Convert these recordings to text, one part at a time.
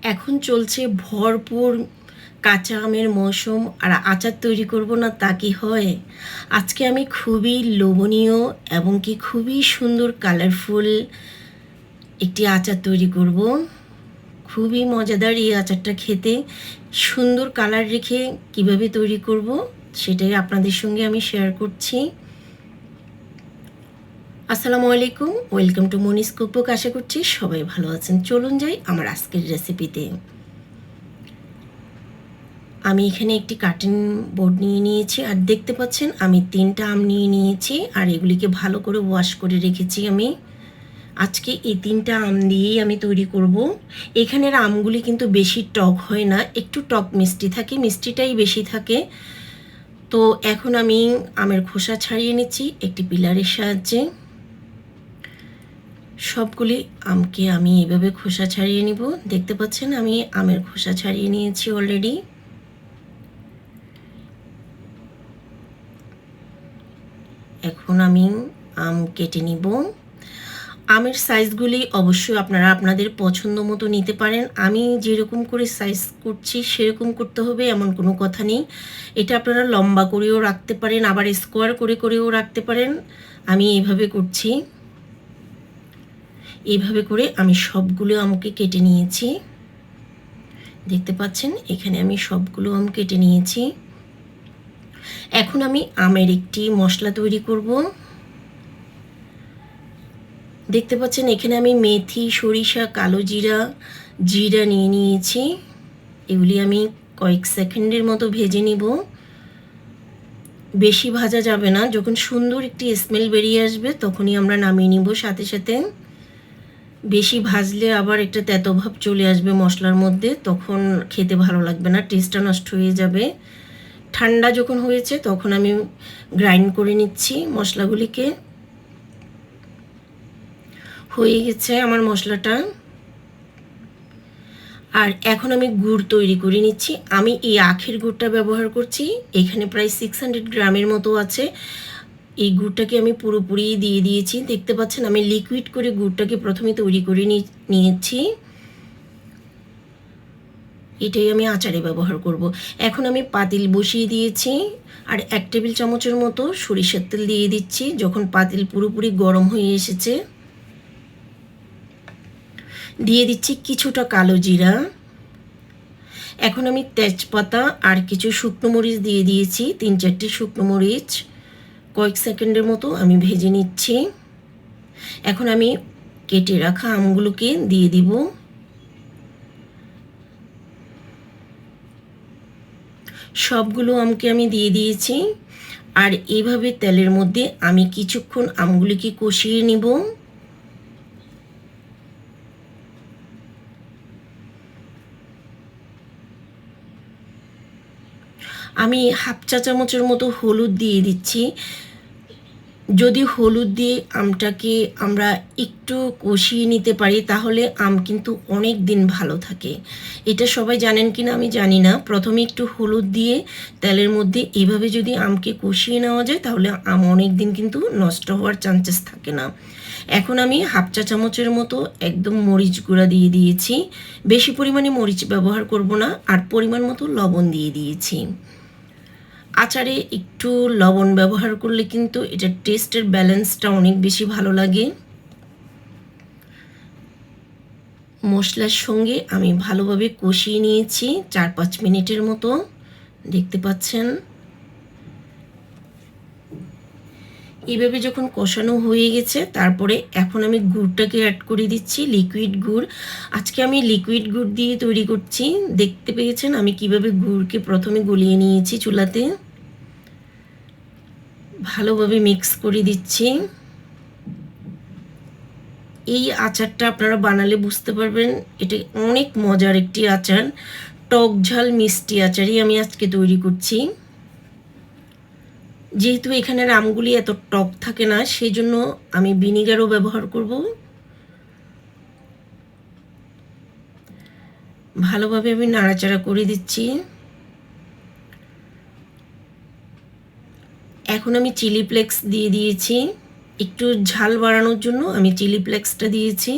এখন চলছে ভরপুর কাঁচা আমের মৌসুম, আর আচার তৈরি করব না তা কি হয়? আজকে আমি খুবই লোভনীয় এবং কি খুবই সুন্দর কালারফুল একটি আচার তৈরি করব। খুবই মজাদার এই আচারটা খেতে। সুন্দর কালার রেখে কিভাবে তৈরি করব সেটাই আপনাদের সঙ্গে আমি শেয়ার করছি। আসসালামু আলাইকুম, ওয়েলকাম টু মনিস কুকবুক। আশা করছি সবাই ভালো আছেন। চলুন যাই আমার আজকের রেসিপিতে। আমি এখানে একটি কাটিং বোর্ড নিয়ে নিয়েছি, আর দেখতে পাচ্ছেন আমি 3টা আম নিয়ে নিয়েছি, আর এগুলিকে ভালো করে ওয়াশ করে রেখেছি। আমি আজকে এই 3টা আম দিয়েই আমি তৈরি করব। এখানের আমগুলি কিন্তু বেশি টক হয় না, একটু টক মিষ্টি থাকে, মিষ্টিটাই বেশি থাকে। তো এখন আমি আমের খোসা ছাড়িয়ে নিচ্ছি একটি পিলারের সাহায্যে। সবগুলি আমকে আমি এভাবে খোসা ছাড়িয়ে নিব। দেখতে পাচ্ছেন আমি আমের খোসা ছাড়িয়ে নিয়েছি অলরেডি। এখন আমি আম কেটে নিব। আমের সাইজগুলি অবশ্যই আপনারা আপনাদের পছন্দ মতো নিতে পারেন। আমি যেরকম করে সাইজ করছি সেরকম করতে হবে এমন কোনো কথা নেই। এটা আপনারা লম্বা করেও রাখতে পারেন, আবার স্কোয়ার করে করেও রাখতে পারেন। আমি এইভাবে করছি। এইভাবে করে আমি সবগুলো আমকে কেটে নিয়েছি। দেখতে পাচ্ছেন এখানে আমি সবগুলো আম কেটে নিয়েছি। এখন আমি আমের একটি মশলা তৈরি করব। দেখতে পাচ্ছেন এখানে আমি মেথি, সরিষা, কালো জিরা, জিরা নিয়ে নিয়েছি। এগুলি আমি কয়েক সেকেন্ডের মতো ভেজে নিব। বেশি ভাজা যাবে না, যখন সুন্দর একটি স্মেল বেরিয়ে আসবে তখনই আমরা নামিয়ে নিব সাথে সাথে। বেশি ভাজলে আবার একটা তেতোভাব চলে আসবে মশলার মধ্যে, তখন খেতে ভালো লাগবে না, টেস্টটা নষ্ট হয়ে যাবে। ঠান্ডা যখন হয়েছে তখন আমি গ্রাইন্ড করে নিচ্ছি মশলাগুলিকে। হয়ে গেছে আমার মশলাটা। আর এখন আমি গুড় তৈরি করে নিচ্ছি। আমি এই আখের গুড়টা ব্যবহার করছি, এখানে প্রায় 600 গ্রামের মতো আছে। এই গুড়টাকে আমি পুরোপুরি দিয়ে দিয়েছি। দেখতে পাচ্ছেন আমি লিকুইড করে গুড়টাকে প্রথমে তৈরি করে নিয়েছি। এটাই আমি আচারে ব্যবহার করব। এখন আমি পাতিল বসিয়ে দিয়েছি, আর 1 টেবিল চামচের মতো সরিষার তেল দিয়ে দিচ্ছি। যখন পাতিল পুরোপুরি গরম হয়ে এসেছে দিয়ে দিচ্ছি কিছুটা কালো জিরা। এখন আমি তেজপাতা আর কিছু শুকনো মরিচ দিয়ে দিয়েছি, 3-4টি শুকনো মরিচ। কয়েক সেকেন্ডের মতো আমি ভেজে নিচ্ছি। এখন আমি কেটে রাখা আমগুলোকে দিয়ে দিব। সবগুলো আমকে আমি দিয়ে দিয়েছি, আর এইভাবে তেলের মধ্যে আমি কিছুক্ষণ আমগুলিকে কষিয়ে নিব। আমি হাফ চা চামচের মতো হলুদ দিয়ে দিচ্ছি। যদি হলুদ দিয়ে আমটাকে আমরা একটু কষিয়ে নিতে পারি তাহলে আম কিন্তু অনেক দিন ভালো থাকে। এটা সবাই জানেন কি না আমি জানি না। প্রথমে একটু হলুদ দিয়ে তেলের মধ্যে এভাবে যদি আমকে কষিয়ে নেওয়া যায় তাহলে আম অনেক দিন কিন্তু নষ্ট হওয়ার চান্সেস থাকে না। এখন আমি হাফ চা চামচের মতো একদম মরিচ গুঁড়া দিয়ে দিয়েছি। বেশি পরিমাণে মরিচ ব্যবহার করব না, আর পরিমাণ মতো লবণ দিয়ে দিয়েছি। আচারে একটু লবণ ব্যবহার করলে কিন্তু এটার টেস্টের ব্যালেন্সটা অনেক বেশি ভালো লাগে। মশলার সঙ্গে আমি ভালোভাবে কষিয়ে নিয়েছি 4-5 মিনিটের মতো। দেখতে পাচ্ছেন এইভাবে যখন কষানো হয়ে গেছে তারপরে এখন আমি গুড়টাকে অ্যাড করে দিচ্ছি, লিকুইড গুড়। আজকে আমি লিকুইড গুড় দিয়ে তৈরি করছি। দেখতে পেয়েছেন আমি কিভাবে গুড়কে প্রথমে গলিয়ে নিয়েছি চুলাতে। ভালোভাবে মিক্স করে দিচ্ছি। এই আচারটা আপনারা বানালে বুঝতে পারবেন এটা অনেক মজার একটি আচার। টক ঝাল মিষ্টি আচারই আমি আজকে তৈরি করছি। যেহেতু এখানের আমগুলি এত টক থাকে না সেই জন্য আমি ভিনিগারও ব্যবহার করব। ভালোভাবে আমি নাড়াচাড়া করে দিচ্ছি। এখন আমি চিলি ফ্লেক্স দিয়ে দিয়েছি, একটু ঝাল বাড়ানোর জন্য আমি চিলি ফ্লেক্সটা দিয়েছি।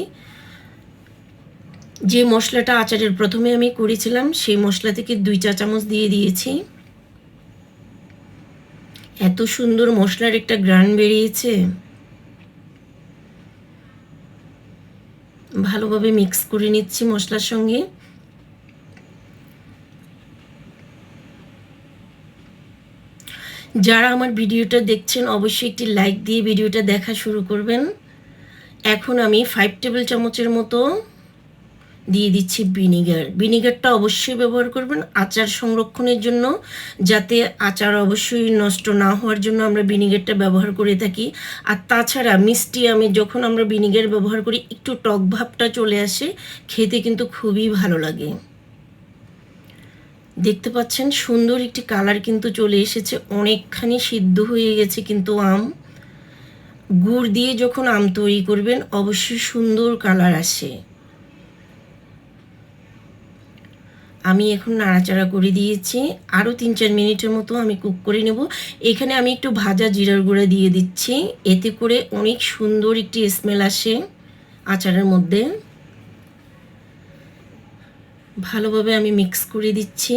যে মশলাটা আচারের প্রথমে আমি করেছিলাম সেই মশলা থেকে 2 চা চামচ দিয়ে দিয়েছি। এত সুন্দর মশলার একটা ঘ্রাণ বেরিয়েছে। ভালোভাবে মিক্স করে নিচ্ছি মশলার সঙ্গে। যারা আমার ভিডিওটা দেখছেন অবশ্যই একটি লাইক দিয়ে ভিডিওটা দেখা শুরু করবেন। এখন আমি 5 টেবিল চামচের মতো দিয়ে দিচ্ছি ভিনিগার। ভিনিগারটা অবশ্যই ব্যবহার করবেন আচার সংরক্ষণের জন্য, যাতে আচার অবশ্যই নষ্ট না হওয়ার জন্য আমরা ভিনিগারটা ব্যবহার করে থাকি। আর তাছাড়া মিষ্টি আমে যখন আমরা ভিনিগার ব্যবহার করি একটু টক ভাবটা চলে আসে, খেতে কিন্তু খুবই ভালো লাগে। দেখতে পাচ্ছেন সুন্দর একটি কালার কিন্তু চলে এসেছে, অনেকখানি সিদ্ধ হয়ে গেছে কিন্তু আম। গুড় দিয়ে যখন আম তৈরি করবেন অবশ্যই সুন্দর কালার আসে। আমি এখন নাড়াচাড়া করে দিয়েছি, আরও 3-4 মিনিটের মতো আমি কুক করে নেব। এখানে আমি একটু ভাজা জিরার গুঁড়া দিয়ে দিচ্ছি, এতে করে অনেক সুন্দর একটি স্মেল আসে আচারের মধ্যে। ভালোভাবে আমি মিক্স করে দিচ্ছি।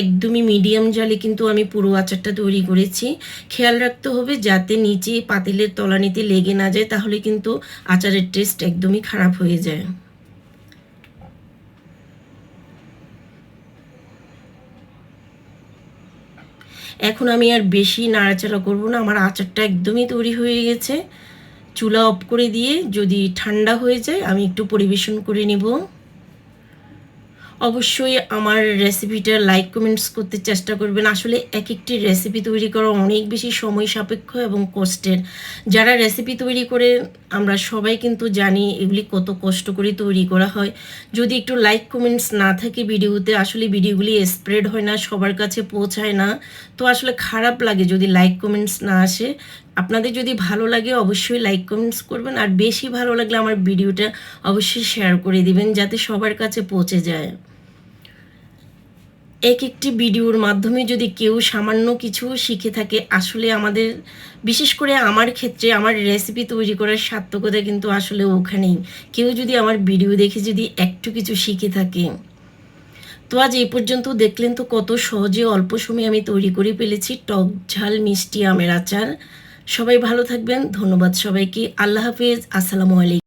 একদমই মিডিয়াম জালে কিন্তু আমি পুরো আচারটা তৈরি করেছি। খেয়াল রাখতে হবে যাতে নিচে পাতিলের তলানিতে লেগে না যায়, তাহলে কিন্তু আচারের টেস্ট একদমই খারাপ হয়ে যায়। এখন আমি আর বেশি নাড়াচাড়া করব না, আমার আচারটা একদমই তৈরি হয়ে গেছে। চুলা অফ করে দিয়ে যদি ঠান্ডা হয়ে যায় আমি একটু পরিবেশন করে নিব। অবশ্যই আমার রেসিপিটা লাইক কমেন্টস করতে চেষ্টা করবেন। আসলে এক একটি রেসিপি তৈরি করা অনেক বেশি সময় সাপেক্ষ এবং কষ্টের। যারা রেসিপি তৈরি করে আমরা সবাই কিন্তু জানি এগুলি কত কষ্ট করে তৈরি করা হয়। যদি একটু লাইক কমেন্টস না থাকে ভিডিওতে, আসলে ভিডিওগুলি স্প্রেড হয় না, সবার কাছে পৌঁছায় না। তো আসলে খারাপ লাগে যদি লাইক কমেন্টস না আসে। আপনাদের যদি ভালো লাগে অবশ্যই লাইক কমেন্টস করবেন, আর বেশি ভালো লাগলে আমার ভিডিওটা অবশ্যই শেয়ার করে দিবেন যাতে সবার কাছে পৌঁছে যায়। এক একটি ভিডিওর মাধ্যমে যদি কেউ সামান্য কিছু শিখে থাকে, আসলে আমাদের বিশেষ করে আমার ক্ষেত্রে আমার রেসিপি তৈরি করার সার্থকতা কিন্তু আসলে ওখানেই। কেউ যদি আমার ভিডিও দেখে যদি একটু কিছু শিখে থাকে। তো আজ এই পর্যন্ত দেখলেন তো কত সহজে অল্প সময়ে আমি তৈরি করে ফেলেছি টক ঝাল মিষ্টি আমের আচার। সবাই ভালো থাকবেন, ধন্যবাদ সবাইকে, আল্লাহ হাফেজ, আসসালামু আলাইকুম।